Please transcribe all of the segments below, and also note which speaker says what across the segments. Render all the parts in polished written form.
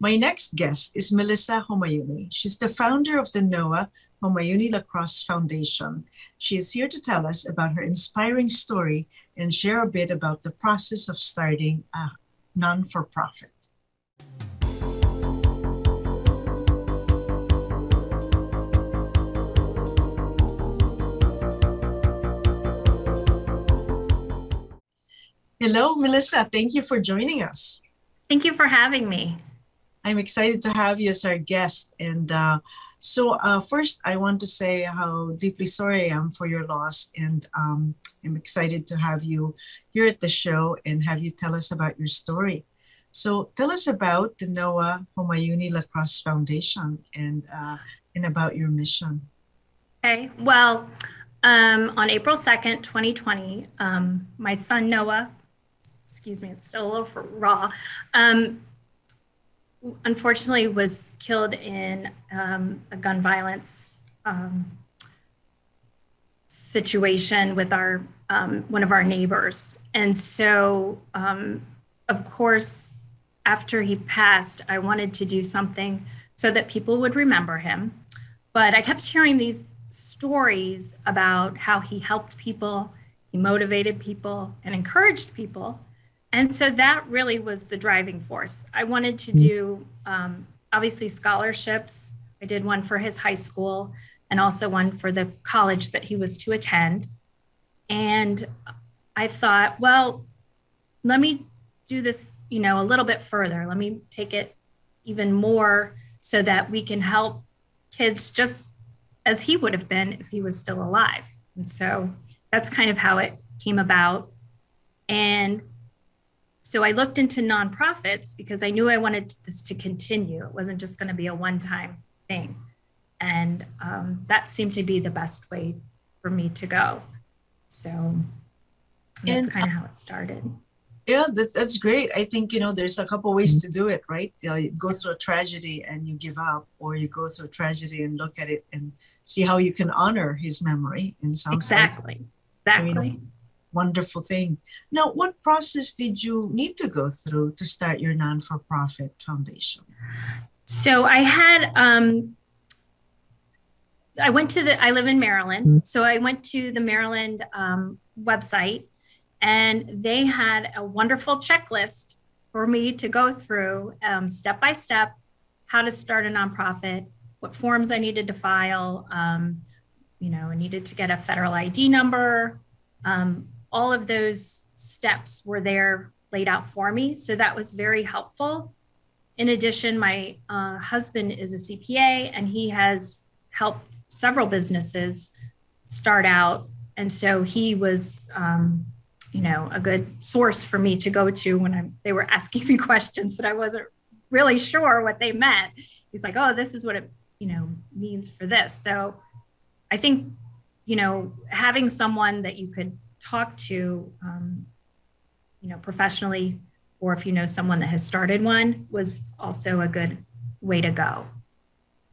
Speaker 1: My next guest is Melissa Homayouni. She's the founder of the NOAA Homayouni Lacrosse Foundation. She is here to tell us about her inspiring story and share a bit about the process of starting a non-for-profit. Hello, Melissa. Thank you for joining us.
Speaker 2: Thank you for having me.
Speaker 1: I'm excited to have you as our guest. And first, I want to say how deeply sorry I am for your loss. And I'm excited to have you here at the show and have you tell us about your story. So tell us about the NOAA Homayouni Lacrosse Foundation and about your mission.
Speaker 2: Okay, well, on April 2nd, 2020, my son Noah, excuse me, it's still a little raw, unfortunately was killed in a gun violence situation with our one of our neighbors. And so, of course, after he passed, I wanted to do something so that people would remember him. But I kept hearing these stories about how he helped people, he motivated people and encouraged people. And so that really was the driving force. I wanted to do, obviously, scholarships. I did one for his high school and also one for the college that he was to attend. And I thought, well, let me do this, a little bit further. Let me take it even more so that we can help kids just as he would have been if he was still alive. And so that's kind of how it came about. And so I looked into nonprofits because I knew I wanted this to continue. It wasn't just going to be a one-time thing. And that seemed to be the best way for me to go. So that's kind of how it started.
Speaker 1: Yeah, that's great. I think, there's a couple ways to do it, right? You go through a tragedy and you give up, or you go through a tragedy and look at it and see how you can honor his memory. And sounds
Speaker 2: exactly.
Speaker 1: Wonderful thing. Now, what process did you need to go through to start your non-for-profit foundation?
Speaker 2: So I had, I live in Maryland. So I went to the Maryland website, and they had a wonderful checklist for me to go through step by step, how to start a nonprofit, what forms I needed to file. I needed to get a federal ID number. All of those steps were there laid out for me. So that was very helpful. In addition, my husband is a CPA, and he has helped several businesses start out. And so he was, a good source for me to go to when they were asking me questions that I wasn't really sure what they meant. He's like, oh, this is what it, means for this. So I think, having someone that you could talk to, professionally, or if you know someone that has started one, was also a good way to go.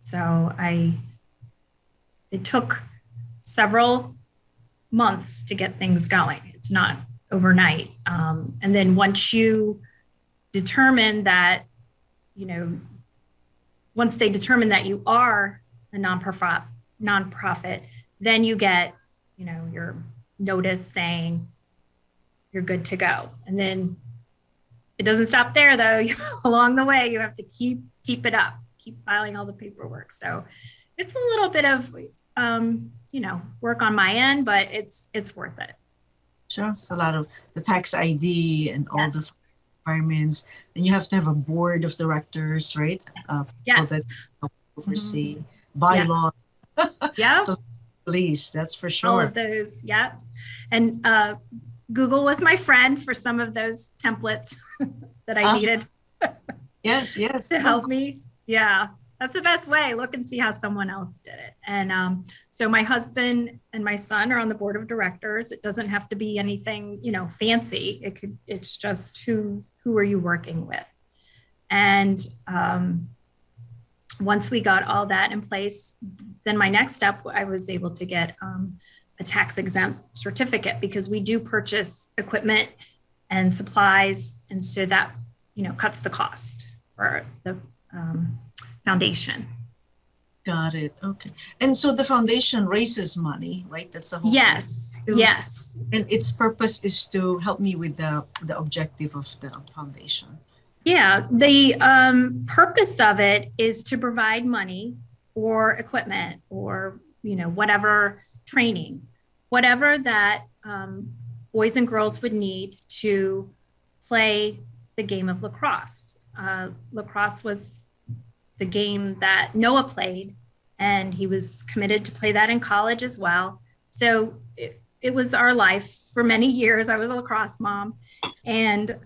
Speaker 2: So it took several months to get things going. It's not overnight. And then once you determine that, once they determine that you are a nonprofit, then you get, your notice saying you're good to go. And then it doesn't stop there, though. Along the way, you have to keep it up, keep filing all the paperwork. So it's a little bit of, work on my end, but it's worth it.
Speaker 1: Sure. It's a lot of the tax ID and all the requirements. And you have to have a board of directors, right?
Speaker 2: Yes.
Speaker 1: That oversee bylaws.
Speaker 2: Yeah.
Speaker 1: So please, that's for sure.
Speaker 2: All of those. Yeah. And Google was my friend for some of those templates that I needed.
Speaker 1: Yes.
Speaker 2: To help me. Yeah. That's the best way. Look and see how someone else did it. And so my husband and my son are on the board of directors. It doesn't have to be anything, fancy. It's just who are you working with? And once we got all that in place, then my next step, I was able to get a tax exempt certificate, because we do purchase equipment and supplies. And so that, cuts the cost for the foundation.
Speaker 1: Got it. Okay. And so the foundation raises money, right? That's the whole
Speaker 2: Yes,
Speaker 1: thing.
Speaker 2: yes.
Speaker 1: And its purpose is to help me with the objective of the foundation.
Speaker 2: Yeah, the purpose of it is to provide money or equipment or, whatever training, whatever that boys and girls would need to play the game of lacrosse. Lacrosse was the game that Noah played, and he was committed to play that in college as well. So it was our life for many years. I was a lacrosse mom. And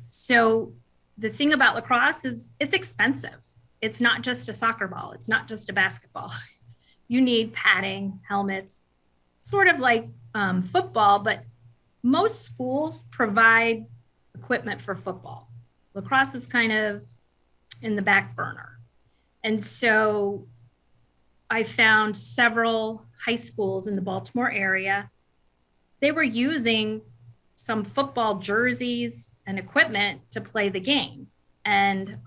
Speaker 2: so the thing about lacrosse is it's expensive. It's not just a soccer ball. It's not just a basketball. You need padding, helmets, sort of like football, but most schools provide equipment for football. Lacrosse is kind of in the back burner. And so I found several high schools in the Baltimore area. They were using some football jerseys and equipment to play the game. And,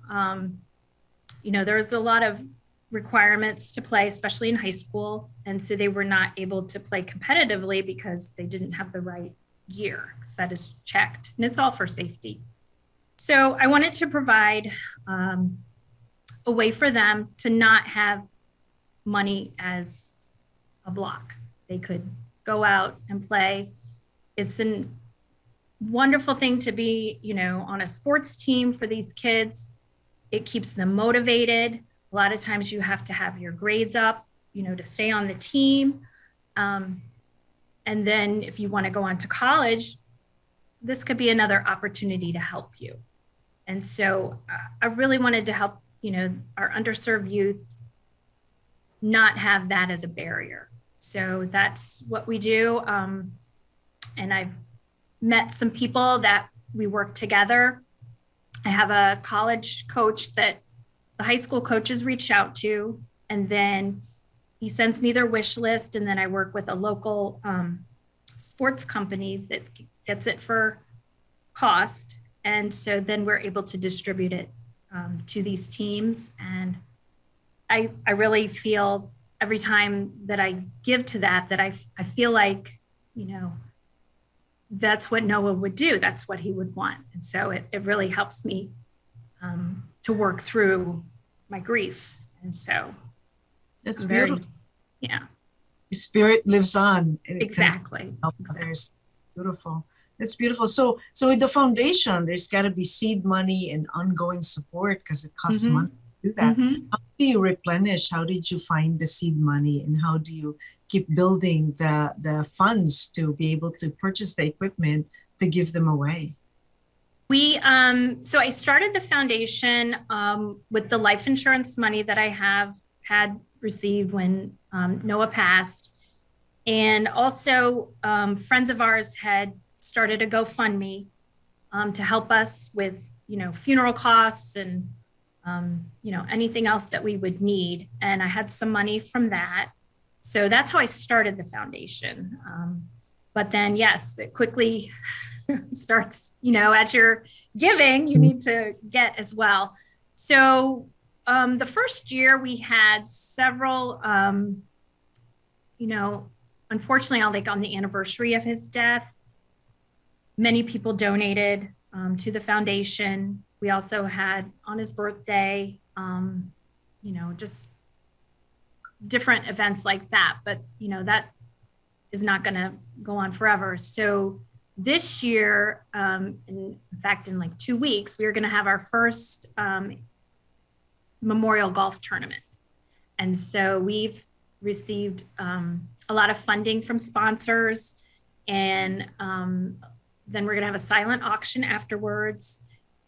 Speaker 2: there's a lot of requirements to play, especially in high school. And so they were not able to play competitively because they didn't have the right gear, because that is checked, and it's all for safety. So I wanted to provide a way for them to not have money as a block. They could go out and play. It's a wonderful thing to be, on a sports team for these kids. It keeps them motivated. A lot of times you have to have your grades up, to stay on the team. And then if you want to go on to college, this could be another opportunity to help you. And so I really wanted to help, our underserved youth not have that as a barrier. So that's what we do. And I've met some people that we work together. I have a college coach that the high school coaches reach out to, and then he sends me their wish list. And then I work with a local sports company that gets it for cost. And so then we're able to distribute it to these teams. And I really feel every time that I give to that I feel like, that's what Noah would do. That's what he would want. And so it really helps me to work through my grief. And so
Speaker 1: that's beautiful.
Speaker 2: Yeah.
Speaker 1: The spirit lives on.
Speaker 2: Exactly.
Speaker 1: Others. Beautiful. That's beautiful. So with the foundation, there's got to be seed money and ongoing support because it costs money to do that. How do you replenish? How did you find the seed money, and how do you keep building the funds to be able to purchase the equipment to give them away?
Speaker 2: So I started the foundation with the life insurance money that I had received when Noah passed. And also friends of ours had started a GoFundMe to help us with, funeral costs and, anything else that we would need. And I had some money from that. So that's how I started the foundation. But then, yes, it quickly starts, as you're giving, you need to get as well. So the first year we had several, unfortunately, on the anniversary of his death, many people donated to the foundation. We also had on his birthday, just different events like that. But, that is not going to go on forever. So this year, in fact, in like 2 weeks, we are going to have our first memorial golf tournament. And so we've received a lot of funding from sponsors, and then we're going to have a silent auction afterwards.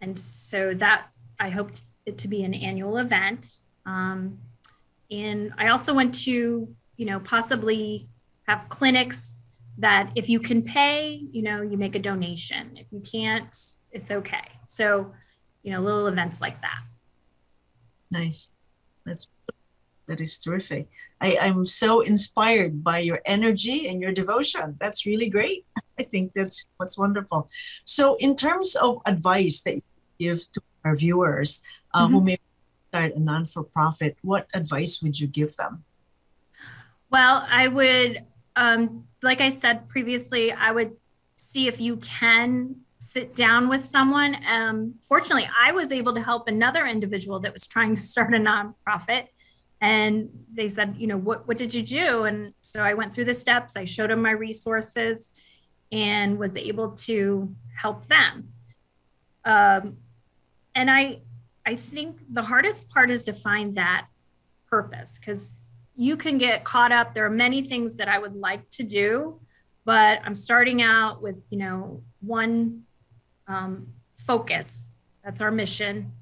Speaker 2: And so that I hope it to be an annual event. And I also want to, possibly have clinics that if you can pay, you make a donation. If you can't, it's okay. So, little events like that.
Speaker 1: Nice. That is terrific. I'm so inspired by your energy and your devotion. That's really great. I think that's what's wonderful. So in terms of advice that you give to our viewers who may start a non-for-profit, what advice would you give them?
Speaker 2: Well, I would, like I said previously, I would see if you can sit down with someone. Fortunately, I was able to help another individual that was trying to start a nonprofit. And they said, you know, what did you do? And so I went through the steps, I showed them my resources and was able to help them. And I think the hardest part is to find that purpose, because you can get caught up. There are many things that I would like to do, but I'm starting out with, you know, one focus. That's our mission,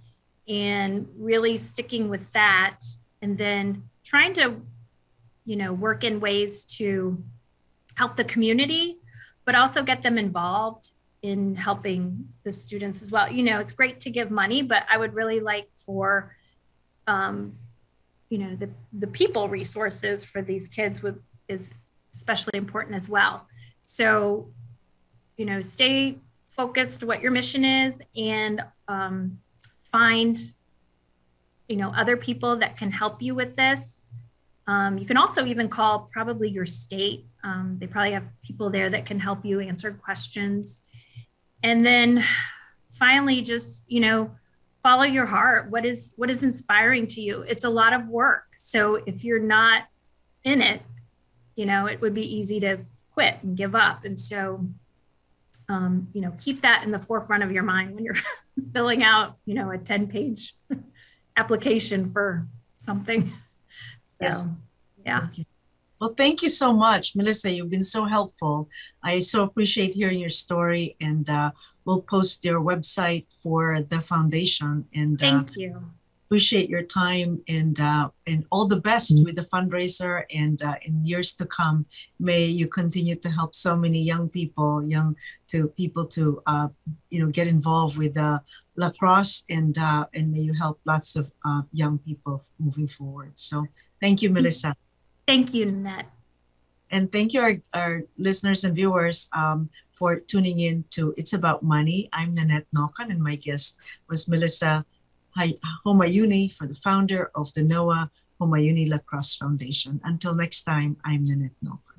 Speaker 2: and really sticking with that, and then trying to, you know, work in ways to help the community, but also get them involved in helping the students as well. You know, it's great to give money, but I would really like for, you know, the people resources for these kids is especially important as well. So, you know, stay focused what your mission is, and find, you know, other people that can help you with this. You can also even call probably your state. They probably have people there that can help you answer questions. And then finally, just, you know, follow your heart. What is inspiring to you? It's a lot of work. So if you're not in it, you know, it would be easy to quit and give up. And so, you know, keep that in the forefront of your mind when you're filling out, you know, a 10-page application for something. So,
Speaker 1: Yes.
Speaker 2: yeah.
Speaker 1: Well, thank you so much, Melissa. You've been so helpful. I so appreciate hearing your story, and we'll post your website for the foundation. And
Speaker 2: Thank you.
Speaker 1: Appreciate your time, and all the best with the fundraiser, and in years to come, may you continue to help so many young people, to you know, get involved with lacrosse, and may you help lots of young people moving forward. So thank you, Melissa.
Speaker 2: Thank you, Nannette.
Speaker 1: And thank you, our listeners and viewers, for tuning in to It's About Money. I'm Nannette Nocon, and my guest was Melissa Homayouni, for the founder of the NOAA Homayouni Lacrosse Foundation. Until next time, I'm Nannette Nocon.